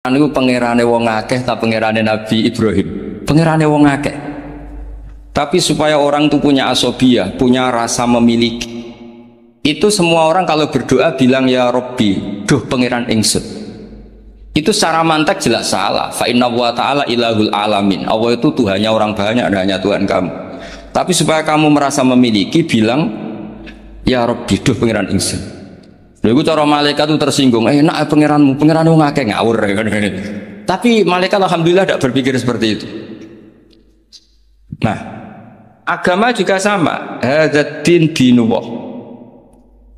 Anu pangerane wong akeh ta pangerane Nabi Ibrahim? Pangerane wong akeh. Tapi supaya orang itu punya asobiyah, punya rasa memiliki. Itu semua orang kalau berdoa bilang ya Robbi, duh pangeran ingsun. Itu secara mantek jelas salah. Fa inna wa ta'ala ilahul alamin. Allah itu Tuhannya orang banyak, hanya Tuhan kamu. Tapi supaya kamu merasa memiliki, bilang ya Robbi, duh pangeran ingsun. Lalu cara malaikat itu tersinggung, enak pangeranmu, pangeranmu ngake ngawur. Tapi malaikat alhamdulillah tidak berpikir seperti itu. Nah, agama juga sama. Hadzal dinullah.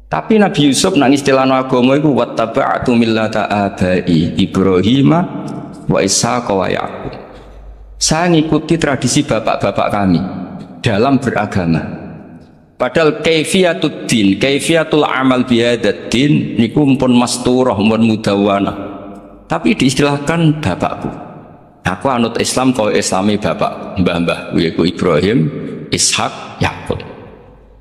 Tapi Nabi Yusuf nang istilah agama itu wattaba'tu millata abai Ibrahim wa Ishaq wa Yaqub. Saya ngikuti tradisi bapak-bapak kami dalam beragama. Padahal kaifiyatud din, kaifiyatul amal bihadzal din niku pun masturah, pun mudawwanah. Tapi diistilahkan bapakku. Aku anut Islam kau Islami bapak, mbah-mbah yaitu Ibrahim, Ishak, Yakub.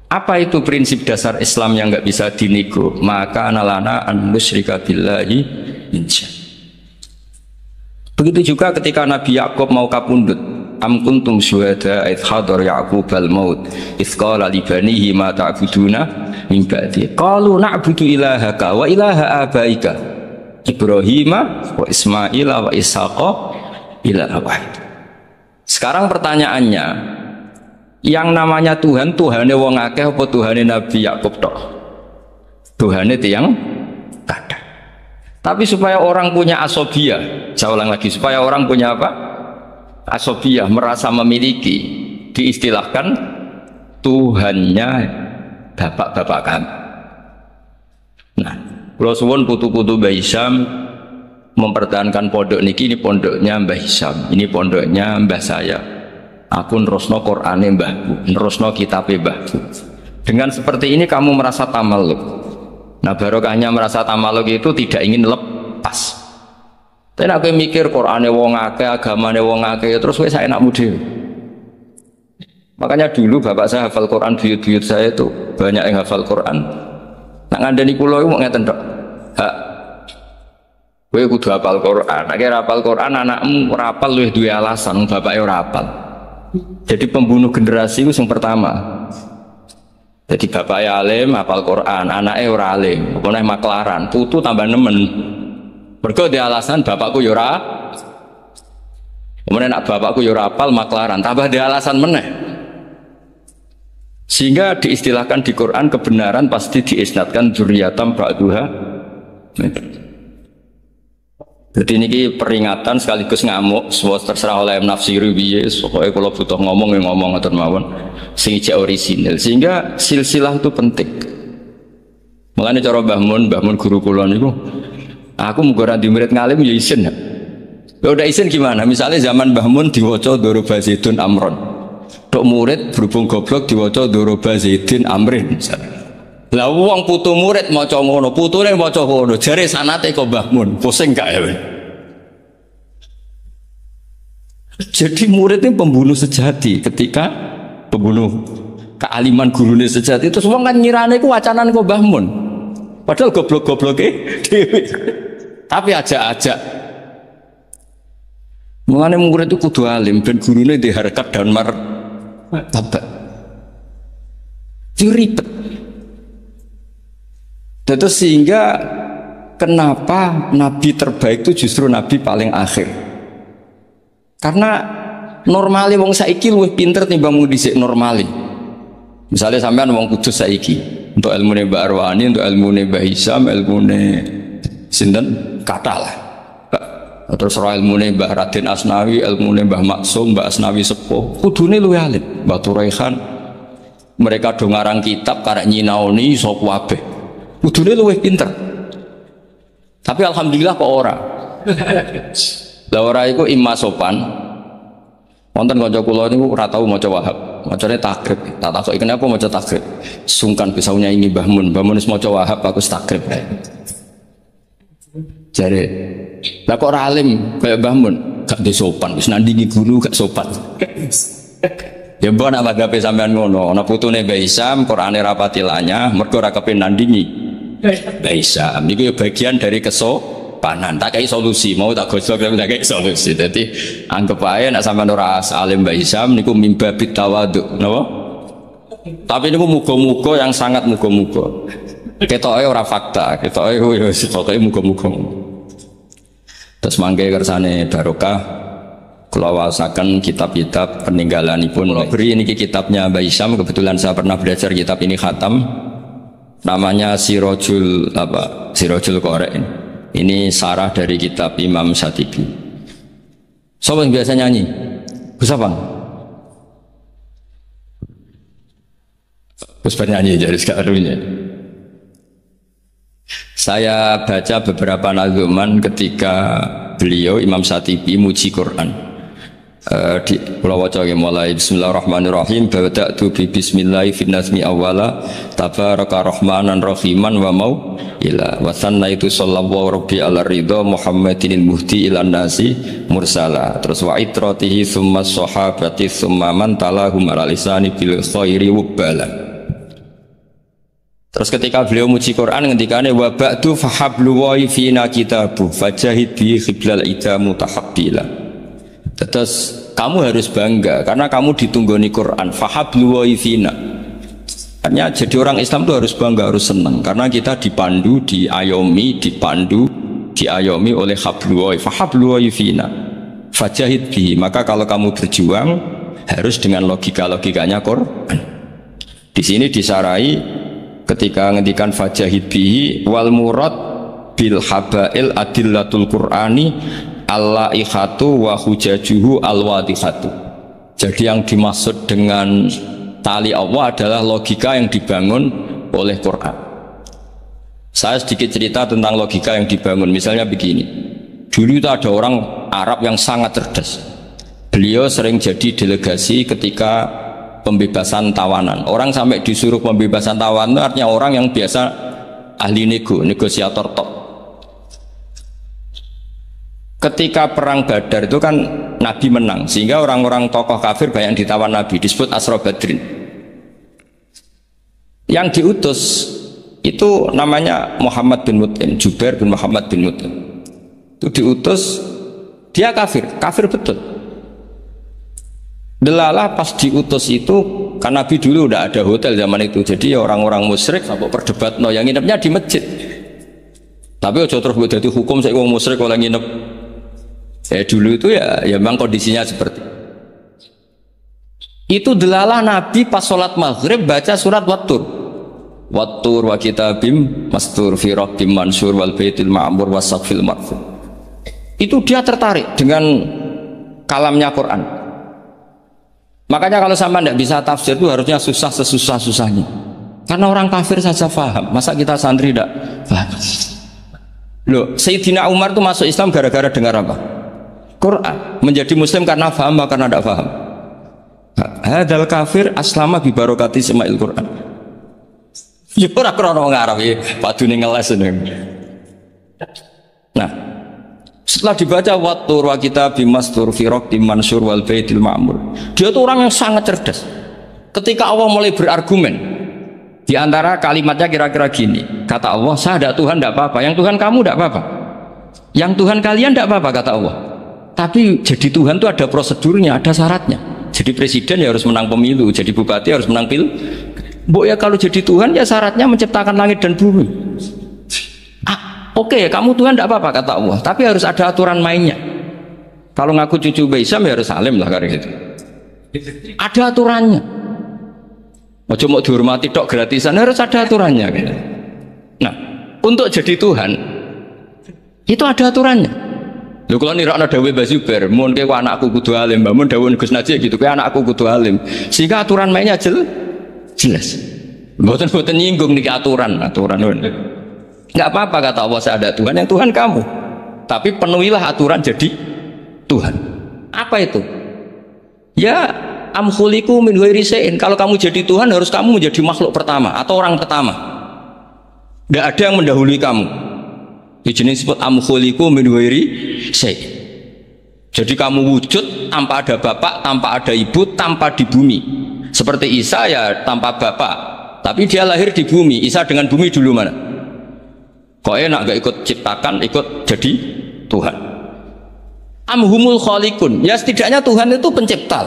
Apa itu prinsip dasar Islam yang nggak bisa dinego? Maka analana an nusyrika billahi insya. Begitu juga ketika Nabi Yakub mau kapundhut. Am kuntum syuhada idh hadar Ya'qub al-maut idh qala li banihi ma ta'buduna min ba'di qalu na'budu ilahaka wa ilaha abaika Ibrahim wa Ismail wa Ishaqa ilaha wahid. Sekarang pertanyaannya, yang namanya Tuhan, Tuhane wong akeh apa Tuhane Nabi Yakub tok? Tuhane tiyang kada. Tapi supaya orang punya asobiyah, saya ulang lagi, supaya orang punya apa? Asobiyah, merasa memiliki, diistilahkan Tuhannya bapak-bapak kami. Nah, kalau suwun putu-putu Mbah Hisham mempertahankan pondok niki, ini pondoknya Mbah Hisham, ini pondoknya mbah saya. Aku nerusno Qur'ane mbahku, nerusno kitabe mbahku. Dengan seperti ini kamu merasa tamaluk. Nah, barokahnya merasa tamaluk itu tidak ingin lepas. Tapi aku mikir Qur'ane wong akeh, agamane wong akeh, terus wis enakmu dhewe. Makanya dulu bapak saya hafal Quran, buyut-buyut saya itu banyak yang hafal Quran. Nak ngandani kula iku mok ngeten tok. Hak. Kowe kudu hafal Quran. Nek ora hafal Quran anakmu ora hafal luwih duwe alasan, bapake ora hafal. Jadi pembunuh generasi itu yang pertama. Jadi bapaknya alim, hafal Quran, anaknya ora alim, apa neh maklaran, putu tambah nemen. Mergo di alasan bapakku yora, kemudian nak bapakku yora apal maklaran, tambah di alasan meneh. Sehingga diistilahkan di Quran kebenaran pasti diisnatkan dzurriyatam ba'duha. Jadi ini peringatan sekaligus ngamuk, semua terserah oleh nafsi rubiye. Pokoknya kalau butuh ngomong ya ngomong atau mawon, sehingga orisinil. Sehingga silsilah itu penting. Makanya cara Mbah Mun guru kula niku. Aku muga di murid ngalim ya isin ya. Udah isin gimana? Misalnya zaman Mbah Mun diwaca Doroba Zaidun Amron. Tok murid berhubung goblok diwaca Doroba Zaidin Amrin. Lah wong putu murid maca ngono, putune maca ngono. Jare sanate kok Mbah Mun, pusing gak ya? Jadi murid ini pembunuh sejati ketika pembunuh kealiman gurune sejati itu semua kan nyirane ku wacanan kok Mbah Mun. Padahal goblok-gobloke dhewe. Tapi ajak-ajak. Mulane murid itu kudu alim ben gurune di harkat dan martabat. Ribet. Terus sehingga kenapa Nabi terbaik itu justru Nabi paling akhir? Karena normali wong saiki luwih pinter timbang wong dhisik normali. Misalnya sampean wong Kudus saiki, untuk ilmu Mbak Arwani, untuk ilmu Mbah Hisham, ilmu sinten kata lah. Terus ilmu Mbah Raden Asnawi, ilmu Mbah Maksum, Mbah Asnawi Sepuh, kudune luwih alim. Mbah Turaihan, mereka do ngarang kitab karek nyinaoni sok kabeh. Kudune luwih pinter. Tapi alhamdulillah kok ora. Lah ora iku imma sopan. Wonten kanca kula niku ora tau maca Wahab. Macane takrib. Tak takoki kenapa maca takrib. Sungkan bisa nyanyi Mbah Mun. Mbah Mun wis maca Wahab aku takrib. Jare, lah kok ora alim kaya Mbah Mun, gak sopan, wis nandingi guru gak sopan. Ya mbok nek madhape sampean ngono, ana putune Mbah Hisham, Qur'ane rapati lanyah, mergo ora kepen nandingi Mbah Hisham. Iku ya bagian dari panan. Tak kayak solusi, mau tak gosok tapi tak kayak solusi. Jadi anggap aja nak sampai ora alim Mbah Isam niku mimba bitawaduk, napa? Tapi niku muga-muga yang sangat muga-muga. Ketoke ora fakta, ketoke pokoke muga-muga. Terus mangke kersane barokah kula waosaken kitab-kitab peninggalanipun. Kula beri niki kitabnya Mbah Isam, kebetulan saya pernah belajar kitab ini khatam. Namanya Sirajul Qora'in. Ini sarah dari kitab Imam Syatibi. Sobat yang biasa nyanyi Gus apa? Gus bernyanyi jadi sekarunya. Saya baca beberapa nazuman ketika beliau Imam Syatibi muji Quran. Di pulau waca mulai bismillahirrahmanirrahim bada'tu bi bismillahi fin nazmi awwala tabaraka rahmanan rahiman wa mau ila wa sannaitu sallallahu rabbi ala ridha muhammadinil muhdi ilan nasi mursala terus wa itratihi summa sahabati summa man talahum ala lisani bil khairi wabala. Terus ketika beliau muji Quran ngendikane wa ba'du fahablu wa fina kitabu fajahid bi khiblal ida mutahabbila. Terus kamu harus bangga karena kamu ditunggoni Quran. Fahablu wa ifina. Artinya jadi orang Islam itu harus bangga, harus senang karena kita dipandu, diayomi, diayomi oleh hablu wa. Fahablu wa ifina. Fajahid bihi. Maka kalau kamu berjuang harus dengan logikanya Quran. Di sini disarai ketika ngendikan fajahid bihi wal murad bil habail adillatul Qur'ani al-laihatu wa hujajuhu al-wadihatu. Jadi yang dimaksud dengan tali Allah adalah logika yang dibangun oleh Quran. Saya sedikit cerita tentang logika yang dibangun. Misalnya begini, dulu itu ada orang Arab yang sangat cerdas. Beliau sering jadi delegasi ketika pembebasan tawanan. Orang sampai disuruh pembebasan tawanan itu artinya orang yang biasa ahli negosiator top. Ketika perang Badar itu kan Nabi menang, sehingga orang-orang tokoh kafir banyak ditawan Nabi, disebut Asra Badrin. Yang diutus itu namanya Muhammad bin Mut'im, Jubair bin Muhammad bin Mut'im. Itu diutus, dia kafir betul. Delalah pas diutus itu, kan Nabi dulu udah ada hotel zaman itu, jadi orang-orang musyrik sampai perdebat, yang nginepnya di masjid. Tapi ojo terus jadi hukum saya wong musyrik kalau nginep. Dulu itu ya memang kondisinya seperti itu. Delalah Nabi pas sholat maghrib baca surat Wattur wa kitabim mastur fi rabbim mansur wal baitil ma'mur wasaqfil marfu. Itu dia tertarik dengan kalamnya Quran. Makanya kalau sama tidak bisa tafsir itu harusnya susah sesusah-susahnya, karena orang kafir saja paham, masa kita santri tidak paham? Loh, Sayyidina Umar itu masuk Islam gara-gara dengar apa? Quran. Menjadi muslim karena paham, karena tidak paham. Hadal kafir aslama bi barokati sema'il Quran. Ya ora krono wong Arab ya, padune ngeles ini. Nah, setelah dibaca Wattur wa kitabim mastur fi raqqim mansur wal baitil ma'mur. Dia itu orang yang sangat cerdas. Ketika Allah mulai berargumen, di antara kalimatnya kira-kira gini, kata Allah, saya ada Tuhan tidak apa-apa, yang Tuhan kamu tidak apa-apa, yang Tuhan kalian tidak apa-apa, kata Allah. Tapi jadi Tuhan itu ada prosedurnya, ada syaratnya. Jadi presiden ya harus menang pemilu, jadi bupati harus menang pil. Mbok ya kalau jadi Tuhan ya syaratnya menciptakan langit dan bumi. Oke, kamu Tuhan tidak apa-apa, kata Allah, tapi harus ada aturan mainnya. Kalau ngaku cucu Mbah Isam ya harus salim lah kayak gitu. Ada aturannya. Ojo mau dihormati tok gratisan, harus ada aturannya gitu. Nah, untuk jadi Tuhan itu ada aturannya. Lho kalau nirakna dawuh Mbah Zubair, mun kowe anakku kudu alim, mun dawuh Gus Najih gitu, kowe anakku kudu alim. Sehingga aturan mainnya jelas. Mboten nyinggung niki aturan. Enggak apa-apa kata Allah, saya ada Tuhan, yang Tuhan kamu. Tapi penuhilah aturan jadi Tuhan. Apa itu? Ya am khuliqu min ghairi syai'in. Kalau kamu jadi Tuhan harus kamu menjadi makhluk pertama atau orang pertama. Tidak ada yang mendahului kamu. Di jenis disebut am khuliqu min ghairi syai'in. Jadi kamu wujud tanpa ada bapak, tanpa ada ibu, tanpa di bumi. Seperti Isa ya tanpa bapak, tapi dia lahir di bumi. Isa dengan bumi dulu mana? Kok enak gak ikut ciptakan, ikut jadi Tuhan. Amhumul khaliqun, ya setidaknya Tuhan itu pencipta.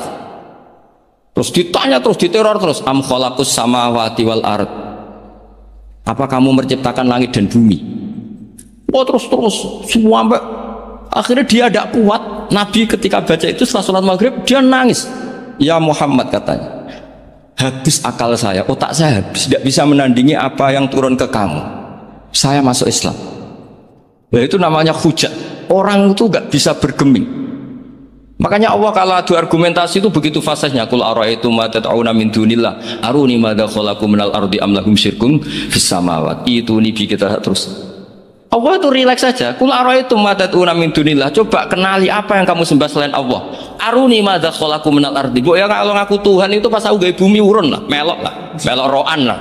Terus ditanya, terus diteror terus, am khalaqus samawati wal ard. Apa kamu menciptakan langit dan bumi? Oh terus semua mbak. Akhirnya dia tidak kuat. Nabi ketika baca itu setelah sholat maghrib dia nangis. Ya Muhammad katanya, habis akal saya, otak saya habis, tidak bisa menandingi apa yang turun ke kamu. Saya masuk Islam. Nah, itu namanya hujat. Orang itu nggak bisa bergeming. Makanya Allah kalau adu argumentasi itu begitu fasihnya. Qul ara'aytum ma tad'una min dunillah aruni madza khalaqu minal ardi am lahum syirkun fis samawati. Itu nibi kita terus. Allah itu rileks saja. Qul ara'aytum ma tad'una min dunillah. Coba kenali apa yang kamu sembah selain Allah. Aruni madza khalaqu minal ardi. Bu ya kalau ngaku Tuhan itu pas aku gawe bumi urun lah, melok roan lah.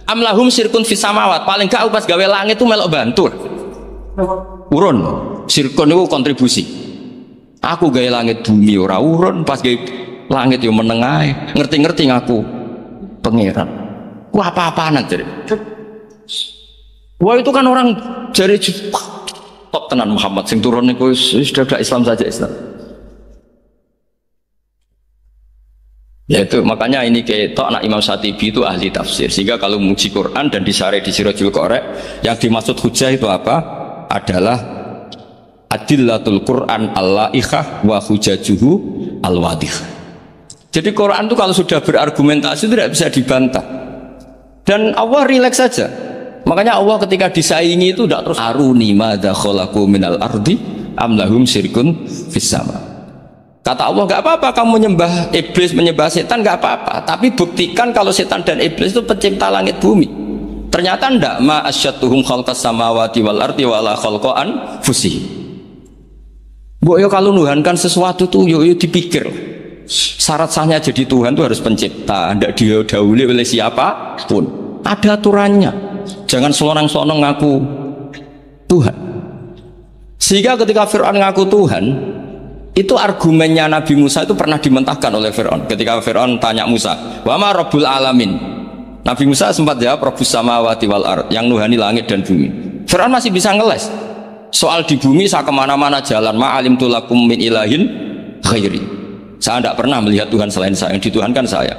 Amlahum sirkun fis samawat, paling gak pas gawe langit itu melok bantu. Urun, sirkun itu kontribusi. Aku gawe langit bumi ora urun, pas gawe langit yo menengae. Ngerti-ngerti ngaku pangeran. Wah apa-apaan jadi. Wah itu kan orang jari top tenan Muhammad sing turun niku sudah Islam saja Islam. Ya itu makanya ini ketok anak Imam Syatibi itu ahli tafsir, sehingga kalau muji Quran dan disare di Sirajul Qorek yang dimaksud hujah itu apa? Adalah adillatul Quran al-la'ikhah wa hujajuhu al-wadihah. Jadi Quran itu kalau sudah berargumentasi tidak bisa dibantah dan Allah rileks saja. Makanya Allah ketika disaingi itu tidak terus aruni madza khalaqu minal ardi am lahum syirkun fis sama. Kata Allah, nggak apa-apa kamu menyembah iblis, menyembah setan, nggak apa-apa. Tapi buktikan kalau setan dan iblis itu pencipta langit bumi. Ternyata ndak. Ma asyatuhum khalqas samawati wal ardi wala khalqan fusi. Bu yo kalau nuhankan sesuatu tuh yo dipikir. Syarat sahnya jadi Tuhan itu harus pencipta, ndak didahului oleh siapapun. Ada aturannya. Jangan selonang-selonang ngaku Tuhan. Sehingga ketika Fir'aun ngaku Tuhan, itu argumennya Nabi Musa itu pernah dimentahkan oleh Fir'aun. Ketika Fir'aun tanya Musa, wa ma rabbul alamin, Nabi Musa sempat jawab rabbus samawati wal ard, yang nuhani langit dan bumi. Fir'aun masih bisa ngeles soal di bumi, saya kemana-mana jalan, ma'alim tulakum min ilahin khairi, saya tidak pernah melihat Tuhan selain saya, yang dituhankan saya.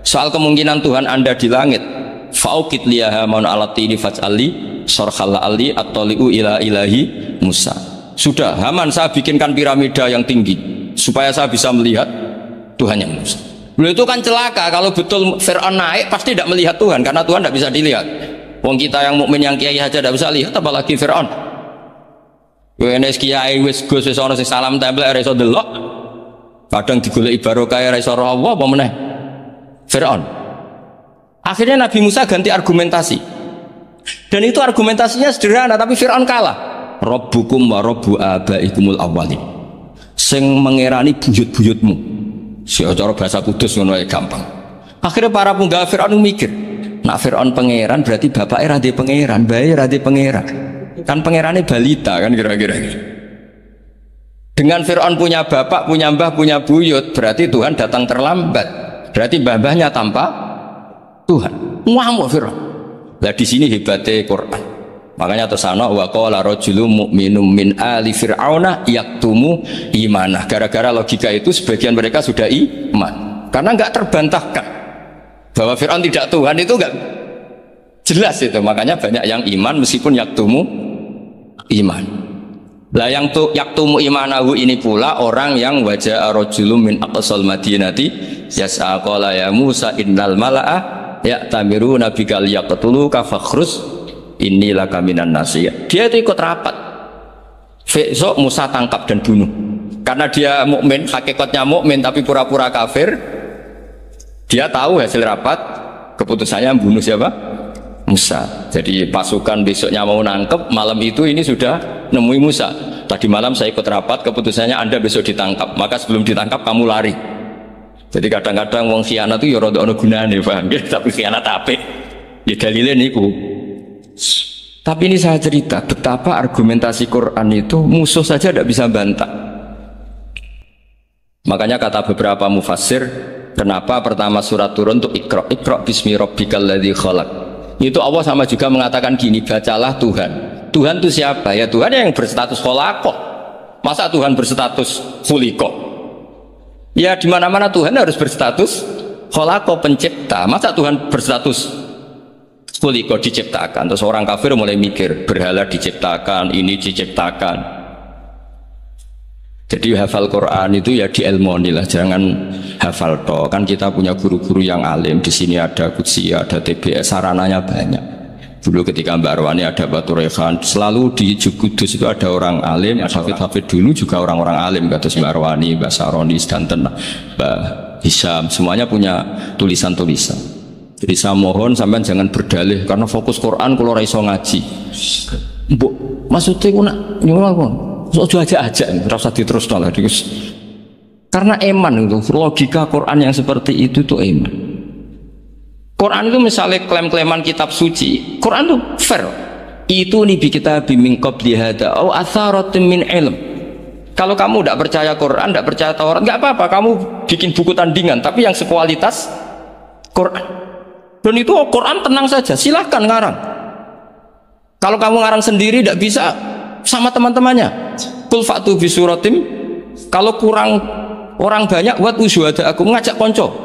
Soal kemungkinan Tuhan anda di langit, fa'ukit liyaha maun alatini faj'ali sorkhalla ali at-toli'u ila ilahi Musa. Sudah, Haman saya bikinkan piramida yang tinggi supaya saya bisa melihat Tuhan yang Musa. Beliau itu kan celaka kalau betul Fir'aun naik pasti tidak melihat Tuhan karena Tuhan tidak bisa dilihat. Wong kita yang mukmin yang kiai aja tidak bisa lihat, apalagi Fir'aun. Wes kiai wis gus wis ana sing salam tempel ora iso delok. Kadang digoleki barokah ora iso roh Allah apa meneh. Fir'aun. Akhirnya Nabi Musa ganti argumentasi. Dan itu argumentasinya sederhana tapi Fir'aun kalah. Rabbukum wa rabbu abaikumul awwalin, sing mengerani buyut-buyutmu. Cara bahasa kudus ngono ae gampang. Akhirnya para punggawa Fir'aun mikir, nak Fir'aun pangeran berarti bapaknya radhe pangeran, bae radhe pangeran. Kan pangerannya balita kan kira-kira. Dengan Fir'aun punya bapak, punya mbah, punya buyut, berarti Tuhan datang terlambat. Berarti mbah-mbahnya tanpa Tuhan. Ngamuk Fir'aun. Lah di sini hebatnya Quran. Makanya tersana wa qala rajulun mu'minun min ali fir'auna yaktumu imanah. Gara-gara logika itu sebagian mereka sudah iman. Karena enggak terbantahkan bahwa Fir'aun tidak Tuhan, itu enggak jelas itu. Makanya banyak yang iman meskipun yaktumu iman. Lah yang yaktumu imanahu ini pula orang yang wajah rajulun min aqsal madinati yas'a qala ya Musa innal mala'a ya'tamiruna bikal yaqtuluka fakhrus inilah kaminan nasiyah. Dia itu ikut rapat. Besok Musa tangkap dan bunuh. Karena dia mukmin, hakikatnya mukmin tapi pura-pura kafir. Dia tahu hasil rapat, keputusannya membunuh siapa? Musa. Jadi pasukan besoknya mau nangkep, malam itu ini sudah nemui Musa. Tadi malam saya ikut rapat, keputusannya Anda besok ditangkap. Maka sebelum ditangkap kamu lari. Jadi kadang-kadang wong khianat itu ya rada ana gunane, paham nggih? Tapi khianat apik. Ya dalile niku. Tapi ini saya cerita betapa argumentasi Quran itu musuh saja tidak bisa bantah. Makanya kata beberapa mufassir, kenapa pertama surat turun untuk Iqra bismi rabbikal ladzi khalaq. Itu Allah sama juga mengatakan gini, bacalah Tuhan. Tuhan itu siapa? Ya Tuhan yang berstatus kholaqah. Masa Tuhan berstatus khuliqah? Ya di mana-mana Tuhan harus berstatus kholaqah, pencipta. Masa Tuhan berstatus khuliqah, diciptakan? Terus orang kafir mulai mikir, berhala diciptakan, ini diciptakan. Jadi hafal Quran itu ya diilmoni lah, jangan hafal toh. Kan kita punya guru-guru yang alim. Di sini ada Qudsi, ada TBS, sarananya banyak. Dulu ketika Mbak Arwani ada Batu Rehan, selalu di Kudus itu ada orang alim. Hafid-hafid dulu juga orang-orang alim, kata Mbak Arwani, Mbak Saroni, Stanten, Mbak Hisham, semuanya punya tulisan-tulisan. Jadi saya mohon sampean jangan berdalih karena fokus Quran kalau raiso ngaji. Bu, maksudnya aku nak nyuruh so aja rasa diterus lah. Karena eman itu logika Quran yang seperti itu tuh eman. Quran itu misalnya klaim-klaiman kitab suci, Quran itu fair. Itu nih kita bimbing qabli hada au atharatin min ilm. Kalau kamu tidak percaya Quran, tidak percaya Taurat, nggak apa-apa, kamu bikin buku tandingan, tapi yang sekualitas Quran. Dan itu Quran tenang saja, silahkan ngarang. Kalau kamu ngarang sendiri tidak bisa, sama teman-temannya. Kul fa'tu bi suratim. Kalau kurang orang banyak, buat usyuhada aku ngajak konco.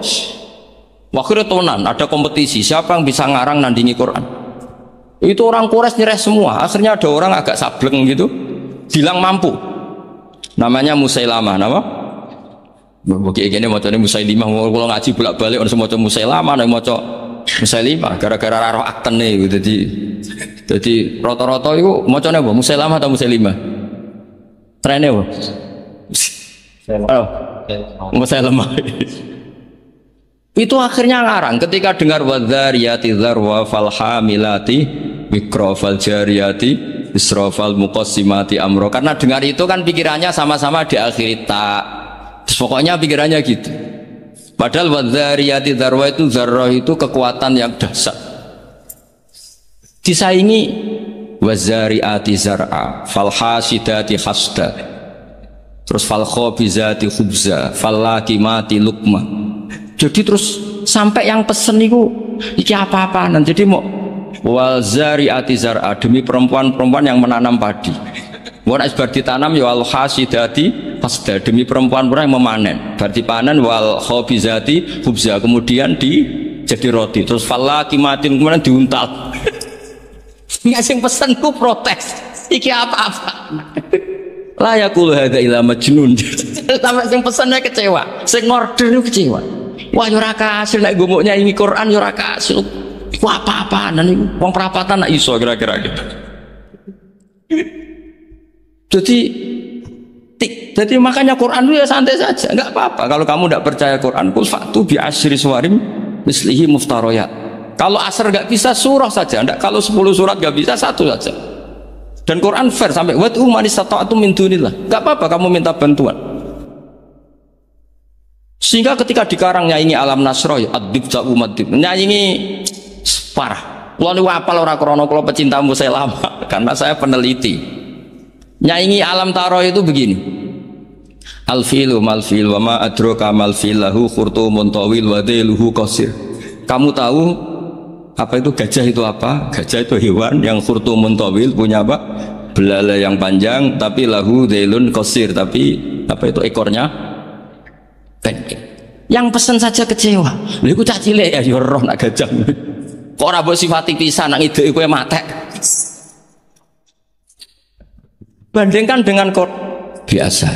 Wakhirnya tonan, ada kompetisi siapa yang bisa ngarang nandingi Quran. Itu orang Quraisy nyerah semua. Akhirnya ada orang agak sableng gitu, bilang mampu. Namanya Musailamah, nama? Bagi ini macamnya Musailimah. Kalau ngaji bolak-balik orang semua Musailamah, orang mau Musailimah. Gara-gara roh akten nih, jadi rata-rata itu macamnya apa? Musailamah atau Musailimah? Trennya apa? Musailamah. Itu akhirnya ngarang ketika dengar wadzariyati dzarwa falhamilati wikra faljariyati israfal muqassimati amro. Karena dengar itu kan pikirannya sama-sama diakhiri tak. Pokoknya pikirannya gitu. Padahal wadzariyati dzarwa itu zarrah itu kekuatan yang dahsyat. Disaingi wazariati zar'a falhasidati hasda, terus falkhobizati khubza fallakimati lukma. Jadi terus sampai yang pesen itu iki apa-apaan. Jadi mau wazariati zar'a, demi perempuan-perempuan yang menanam padi. Wal asbar ditanam ya wal hasidati hasda, demi perempuan-perempuan yang memanen. Berarti panen wal khobizati khubza, kemudian jadi roti. Terus fallakimatin kemudian diuntal. Nggak sing pesenku protes, iki apa-apa. Layakul hada ila majnun. Sampai sing pesennya kecewa, sing order itu kecewa. Wah yo ora kasil nek gumuknya ini Quran yo ora kasil. Wah apa-apaan niku wong perapatan nak iso kira-kira gitu. Jadi makanya Quran itu ya santai saja, enggak apa-apa. Kalau kamu tidak percaya Quran, kul fa'tu bi asyri suwarim mislihi muftariyat. Kalau asar nggak bisa surah saja, enggak. Kalau 10 surat nggak bisa, satu saja. Dan Quran fair sampai wad'u man istata'tum min dunillah. Nggak apa-apa kamu minta bantuan. Sehingga ketika dikarang nyanyi alam nasroh, ad-dibza umadib, nyanyi parah. Kalau ini wapal orang krono, kalau pecinta Musailamah, karena saya peneliti. Nyanyi alam taroh itu begini. Al-filu mal-fil wa ma adroka mal-fil lahu khurtumun tawil wa dhiluhu qasir. Kamu tahu apa itu gajah itu apa? Gajah itu hewan yang khurtumun tawil, punya apa? Belalai yang panjang, tapi lahu dhilun qasir, tapi apa itu ekornya pendek. Yang pesen saja kecewa. Lha iku cah cilik ya roh nak gajah. Kok ora mbok sifati pisan nak ngideki kowe matek. Bandingkan dengan biasa.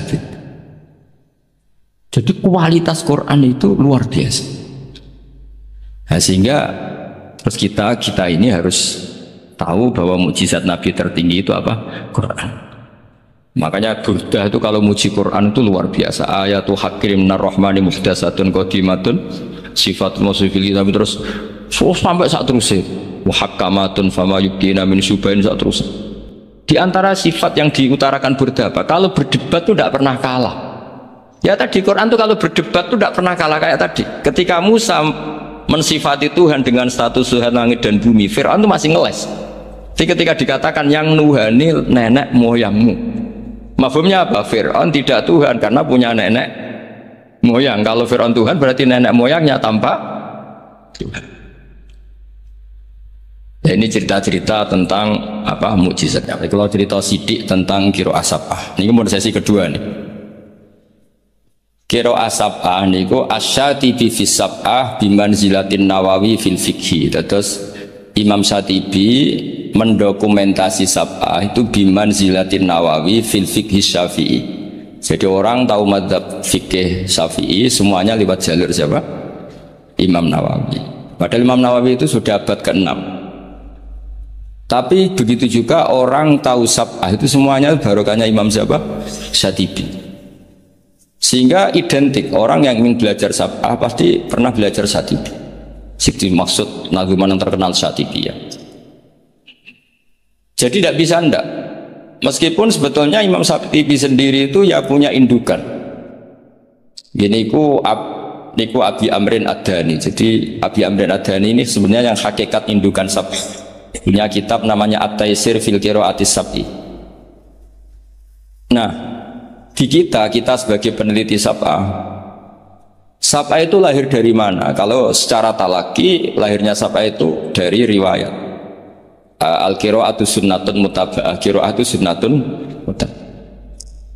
Jadi kualitas Quran itu luar biasa. Nah, sehingga terus kita ini harus tahu bahwa mukjizat Nabi tertinggi itu apa? Quran. Makanya Burdah itu kalau muji Quran itu luar biasa. Ayatul hakim narrahmani muhdatsatun qadimatun sifat mausufil, tapi terus sampai saat terus muhakkamatun fama yubqina min syubahin saat terus. Di antara sifat yang diutarakan Burdah apa? Kalau berdebat itu tidak pernah kalah. Ya tadi Quran itu kalau berdebat itu tidak pernah kalah kayak tadi. Ketika Musa mensifati Tuhan dengan status Tuhan langit dan bumi, Fir'aun itu masih ngeles. Jadi ketika dikatakan yang nuhani nenek moyangmu, mafhumnya apa? Fir'aun tidak Tuhan karena punya nenek moyang. Kalau Fir'aun Tuhan berarti nenek moyangnya tanpa Tuhan. Ini cerita-cerita tentang apa mukjizatnya. Kalau cerita sidik tentang qiraah sab'ah. Ini mau sesi kedua nih. Qiraah sab'ah niku asyatibi fi sab'ah bimanzilatin Nawawi fil fikhi. Terus Imam Syatibi mendokumentasi sab'ah itu bimanzilatin Nawawi fil fikhi Syafi'i. Jadi orang tahu madzhab fikih Syafi'i semuanya lewat jalur siapa? Imam Nawawi. Padahal Imam Nawawi itu sudah abad ke-6. Tapi begitu juga orang tahu sab'ah itu semuanya barokahnya Imam siapa? Syatibi. Sehingga identik orang yang ingin belajar sab'ah pasti pernah belajar Syatibi. Syatibi maksud nazuman yang terkenal Syatibi ya. Jadi tidak bisa ndak. Meskipun sebetulnya Imam Syatibi sendiri itu ya punya indukan. Gini niku Abi Amrin Ad-Dani. Jadi Abi Amrin Ad-Dani ini sebenarnya yang hakikat indukan sab'ah. Punya kitab namanya At-Taisir fil Qiraatis Sab'i. Nah, di kita sebagai peneliti sab'ah, sab'ah itu lahir dari mana? Kalau secara talaki, lahirnya sab'ah itu dari riwayat. Al-Qiraatu sunnatun mutaba'ah, qiraatu sunnatun mutaba'ah.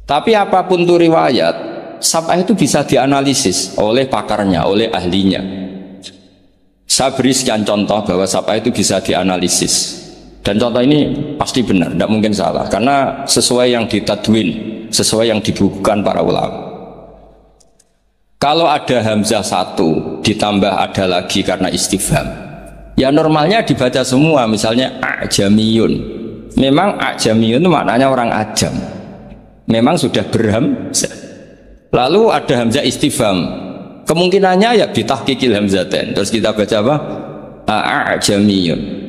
Tapi apapun itu riwayat, sab'ah itu bisa dianalisis oleh pakarnya, oleh ahlinya. Saya beri sekian contoh bahwa sab'ah itu bisa dianalisis. Dan contoh ini pasti benar, tidak mungkin salah. Karena sesuai yang ditadwin, sesuai yang dibukukan para ulama. Kalau ada hamzah satu, ditambah ada lagi karena istifham, ya normalnya dibaca semua. Misalnya a'jamiyun. Memang a'jamiyun itu maknanya orang ajam. Memang sudah berhamzah. Lalu ada hamzah istifham. Kemungkinannya ya bitahqiqil hamzatain. Terus kita baca apa? A'jamiyun.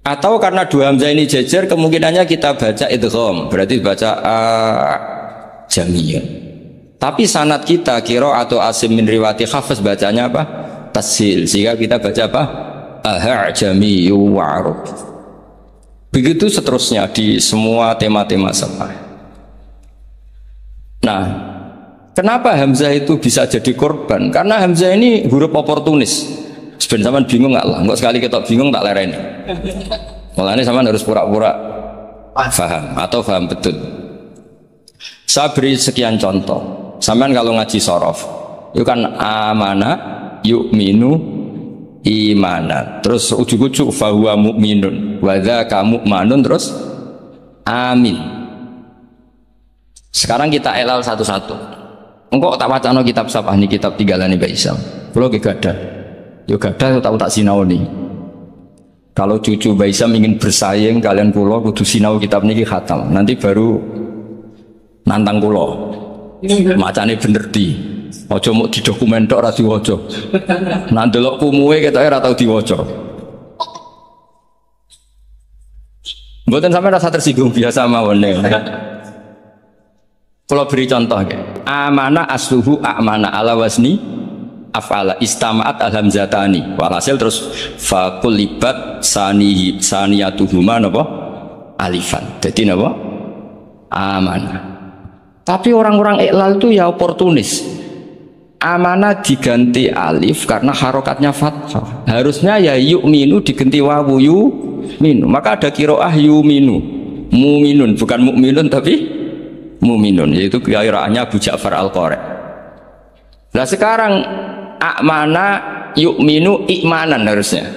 Atau karena dua hamzah ini jejer, kemungkinannya kita baca idgham. Berarti baca a'jamiyun. Tapi sanad kita qiraah atau Asim min riwayati Hafs bacanya apa? Tashil. Sehingga kita baca apa? A'jamiyyu wa'arab. Begitu seterusnya di semua tema-tema sab'ah. Nah, kenapa hamzah itu bisa jadi korban? Karena hamzah ini huruf oportunis. Sebenarnya zaman bingung nggak lah? Nggak sekali kita bingung tak lereni. Mulanya zaman harus pura-pura paham atau paham betul. Saya beri sekian contoh. Sampean kalau ngaji sorof, itu kan amana, yu'minu, imana. Terus ujuk-ujuk fahuwa mu'minun, wadza kamu manun, terus amin. Sekarang kita elal satu-satu. Engkau tak wacana kitab sab'ah ini, kitab tinggalane Mbak Isam. Kalau gada, yo gada tahu tak sinau nih. Kalau cucu Mbak Isam ingin bersaing, kalian pulau kudu sinau kitab niki khatam. Nanti baru nantang pulau. Macane bener di. Ojo mau di dokumen tok ra diwaca. Nak ndelok kumuwe ketoke ora tau diwaca. Mboten sampe rasa tersinggung biasa mawon. Kalau beri contoh ya, amana asluhu amana ala wasni afala istama'at alhamzatani. Walhasil terus fakulibat saniyatuhuma napa alifan. Jadi napa amana. Tapi orang-orang iklal itu ya oportunis. Amana diganti alif karena harokatnya fathah. Harusnya ya yu'minu diganti wawu yu'minu. Maka ada qiraah yu'minu, mu'minun, bukan mu'minun tapi mu'minun, yaitu qiraahnya Abu Ja'far Al-Qari. Nah sekarang amana yu'minu ikmanan harusnya.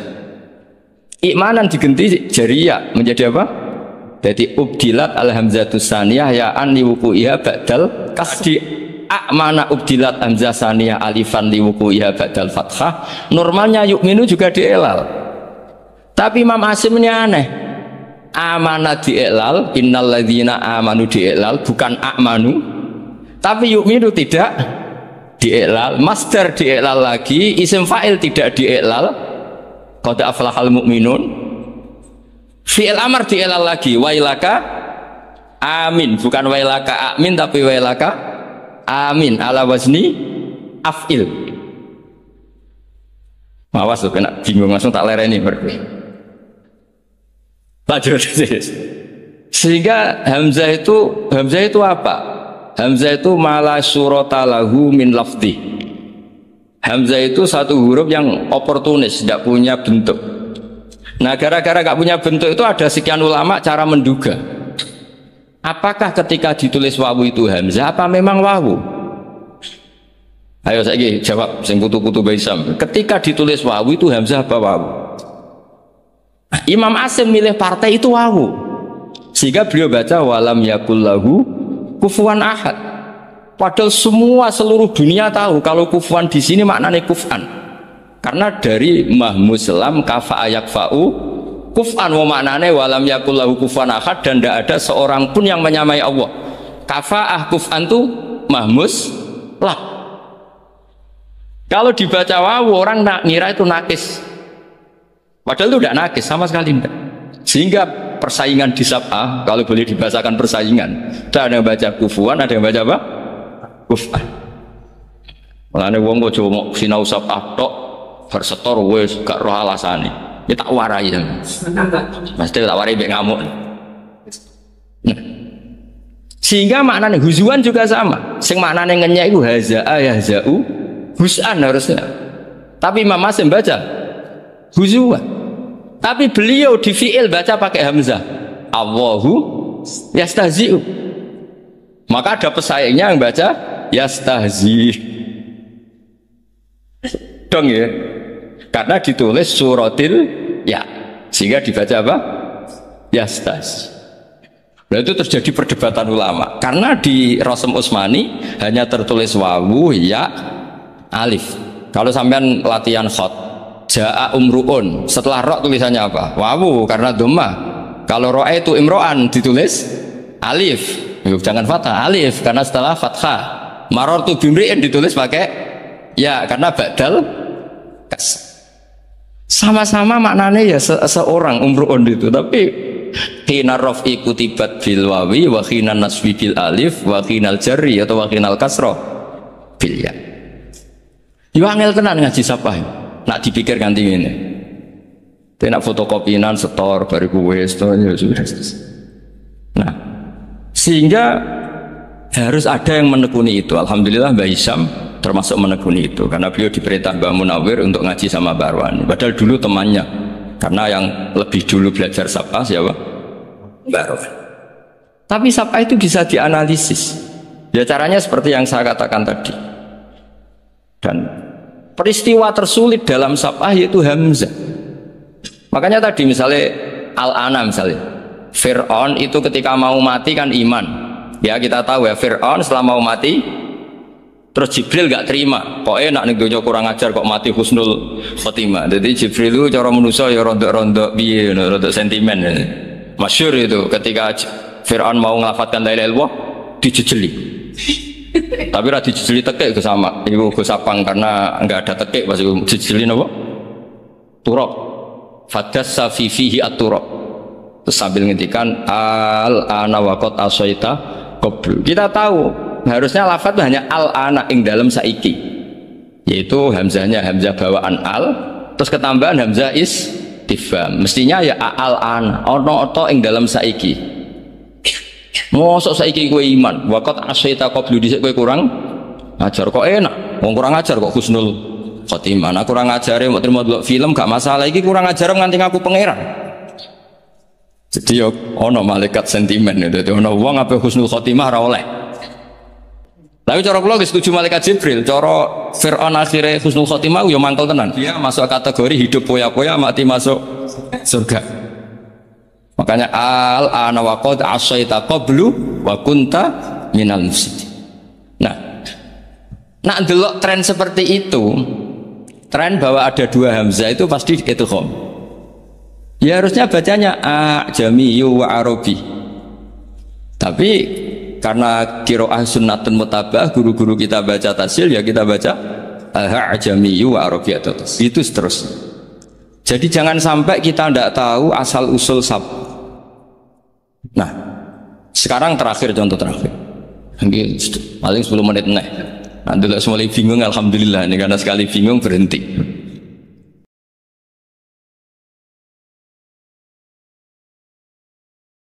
Ikmanan diganti jariyah menjadi apa? Jadi ubdilat al-hamzatus saniyah ya an liwuku'iha ba'dal kasdi. Amana ubdilat hamzah saniyah alifan liwuku'iha ba'dal fathah. Normalnya yu'minu juga dielal. Tapi Imam Asimnya aneh. Amanah di'elal, innalladzina amanu di'elal, bukan a'manu. Tapi yu'minu tidak di'elal, masdar di'elal lagi, isim fa'il tidak di'elal. Qad aflahal mu'minun. Fi'il amar di'elal lagi, wailaka amin, bukan wailaka amin tapi wailaka amin ala wazni af'il. Awas tuh kena bingung langsung tak lereni berarti. Sehingga hamzah itu apa? Hamzah itu mala surata lahu min lafzi. Hamzah itu satu huruf yang oportunis, tidak punya bentuk. Nah, gara-gara gak punya bentuk itu ada sekian ulama cara menduga. Apakah ketika ditulis wawu itu hamzah apa memang wawu? Ayo saya jawab sing putu-putu Baisam. Ketika ditulis wawu itu hamzah apa wawu? Imam Asim milih partai itu wawu. Sehingga beliau baca walam yakullahu kufuwan ahad. Padahal seluruh dunia tahu kalau kufuwan di sini maknanya kufan. Karena dari mahmuslam kafa ayakfa'u kufan wa maknanya walam yakullahu kufuwan ahad dan tidak ada seorang pun yang menyamai Allah. Kafa'ah kufan itu mahmus lah. Kalau dibaca wawu orang ngira itu nakis, padahal itu tidak nakis sama sekali tidak. Sehingga persaingan di sab'ah, kalau boleh dibahasakan persaingan, ada yang baca kufuan, ada yang baca apa? Kufan. Mulane wong kok cuma sinau sab'ah tok bersetor wis gak roh alasane. Ya tak warai ya. Mesti tak warai mbek ngamuk. Nah. Sehingga maknanya huzuan juga sama. Sing maknanya ngenyek iku haza'a yahza'u hus'an harusnya. Tapi Imam Asim baca huzuan. Tapi beliau di fi'il baca pakai hamzah. Allahu yastahzi'u. Maka ada pesaingnya yang baca yastahzi. Dong ya. Karena ditulis suratil ya. Sehingga dibaca apa? Yastahzi. Nah, itu terjadi perdebatan ulama. Karena di Rasm Utsmani hanya tertulis wawu ya alif. Kalau sampean latihan khot jaa umruun, setelah ro tulisannya apa? Wawu karena dhammah. Kalau ro'a itu imro'an ditulis alif. Jangan fathah, alif karena setelah fathah. Marartu bimri'in ditulis pakai ya karena badal kas. Sama-sama maknanya ya seorang umruun itu, tapi khina raf'i kutibat bil wawi wa khina nasbi bil alif wa khinal jarri atau wa khinal kasra bil ya. Yo angel tenan ngaji sapa. Nak dipikir ganti ngene. Tenak fotokopinan setor bariku wis to ya sudah. Nah, sehingga harus ada yang menekuni itu. Alhamdulillah Mbah Hisam termasuk menekuni itu karena beliau diperintah Mbah Munawir untuk ngaji sama Mbah Arwani. Padahal dulu temannya. Karena yang lebih dulu belajar sapa siapa? Mbah Arwani. Tapi sapa itu bisa dianalisis. Ya caranya seperti yang saya katakan tadi. Dan peristiwa tersulit dalam sapa yaitu hamzah. Makanya tadi misalnya Al-Ana misalnya Fir'aun itu ketika mau mati kan iman. Ya kita tahu ya Fir'aun setelah mau mati terus Jibril gak terima. Kok enak nih dunia kurang ajar kok mati husnul khotimah. Jadi Jibril itu cara manusia ya rontok-rontok biye, rontok sentimen. Masyhur itu ketika Fir'aun mau ngelafatkan la ilaha illallah dijejeli. Tapi ra dijejeli tekek ke sama. Ibu go sapang karena enggak ada tekek pas iku dijejeli napa? Turab. Fadassa fi fihi at-turab. Terus sambil ngendikan al-ana waqat asaita qablu. Kita tahu harusnya lafaz hanya al-ana ing dalam saiki. Yaitu hamzahnya hamzah bawaan al, terus ketambahan hamzah istifham. Mestinya ya al-ana, ono to ing dalam saiki. Mosok saiki kowe iman, waqat asaita qablu dhisik kowe kurang ajar kok enak. Wong kurang ajar kok husnul khotimah. Nah kurang ajare mau terima delok film gak masalah, iki kurang ajar nganti ngaku pangeran. Jadi yo ono malaikat sentimen itu, ono wong ape husnul khotimah ora oleh. Tapi cara kula wis setuju malaikat Jibril, cara Fir'aun akhirnya husnul khotimah yo mangkel tenan. Dia masuk kategori hidup poya-poya mati masuk surga. Makanya al-ana wa qad asaita qablu wa kunta minal mufsidin. Nah, nak delok tren seperti itu, tren bahwa ada dua hamzah itu pasti idgham. Ya harusnya bacanya ajamiyu wa arabi. Tapi karena qiraah sunnatun mutabah, guru-guru kita baca tasil ya kita baca ajamiyu wa arabi atau itu seterusnya. Jadi jangan sampai kita tidak tahu asal usul sab. Nah, sekarang terakhir contoh terakhir. Paling 10 menit nih. Nanti mulai bingung, alhamdulillah ini karena sekali bingung berhenti.